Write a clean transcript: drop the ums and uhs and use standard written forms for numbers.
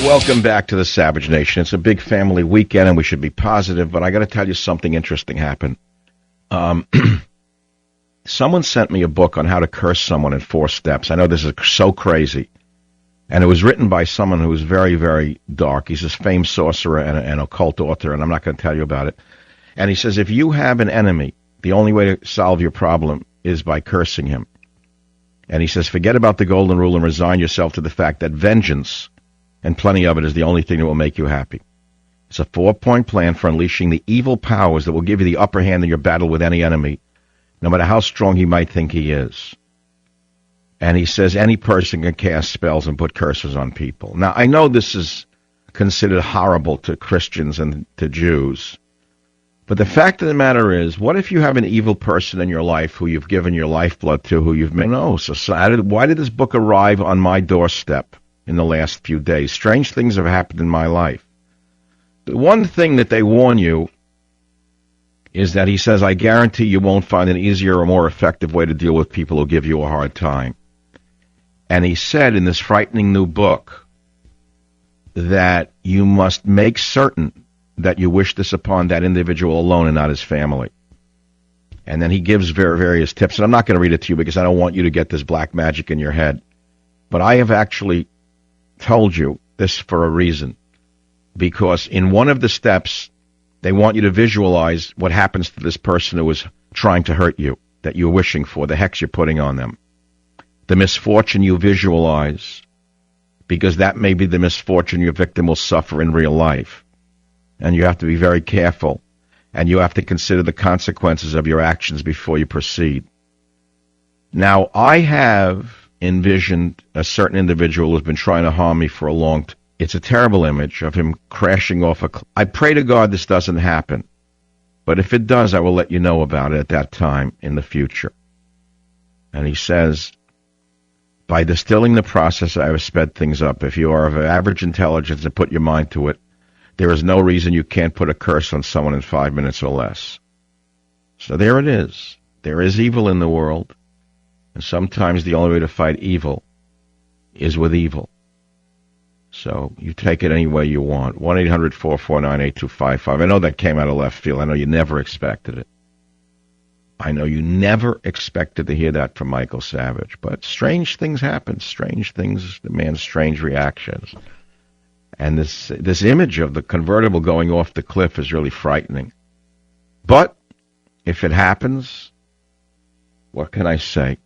Welcome back to the Savage Nation. It's a big family weekend, and we should be positive, but I got to tell you something interesting happened. Someone sent me a book on how to curse someone in 4 steps. I know this is so crazy, and it was written by someone who is very, very dark. He's this famed sorcerer and an occult author, and I'm not going to tell you about it. And he says, if you have an enemy, the only way to solve your problem is by cursing him. And he says, forget about the golden rule and resign yourself to the fact that vengeance, and plenty of it, is the only thing that will make you happy. It's a 4-point plan for unleashing the evil powers that will give you the upper hand in your battle with any enemy, no matter how strong he might think he is. And he says any person can cast spells and put curses on people. Now, I know this is considered horrible to Christians and to Jews, but the fact of the matter is, what if you have an evil person in your life who you've given your lifeblood to, who you've made? No. So why did this book arrive on my doorstep in the last few days? Strange things have happened in my life. The one thing that they warn you is that he says, I guarantee you won't find an easier or more effective way to deal with people who give you a hard time. And he said in this frightening new book that you must make certain that you wish this upon that individual alone and not his family. And then he gives various tips, and I'm not going to read it to you because I don't want you to get this black magic in your head. But I have actually told you this for a reason, because in one of the steps, they want you to visualize what happens to this person who is trying to hurt you, that you're wishing for, the hex you're putting on them. The misfortune you visualize, because that may be the misfortune your victim will suffer in real life. And you have to be very careful, and you have to consider the consequences of your actions before you proceed. Now, I have envisioned a certain individual who's been trying to harm me for a long time. It's a terrible image of him crashing off a cliff. I pray to God this doesn't happen, but if it does, I will let you know about it at that time in the future. And he says, by distilling the process, I have sped things up. If you are of average intelligence and put your mind to it, there is no reason you can't put a curse on someone in 5 minutes or less. So there it is. There is evil in the world, and sometimes the only way to fight evil is with evil. So you take it any way you want. 1-800-449-8255. I know that came out of left field. I know you never expected it. I know you never expected to hear that from Michael Savage. But strange things happen. Strange things demand strange reactions. And this image of the convertible going off the cliff is really frightening. But if it happens, what can I say?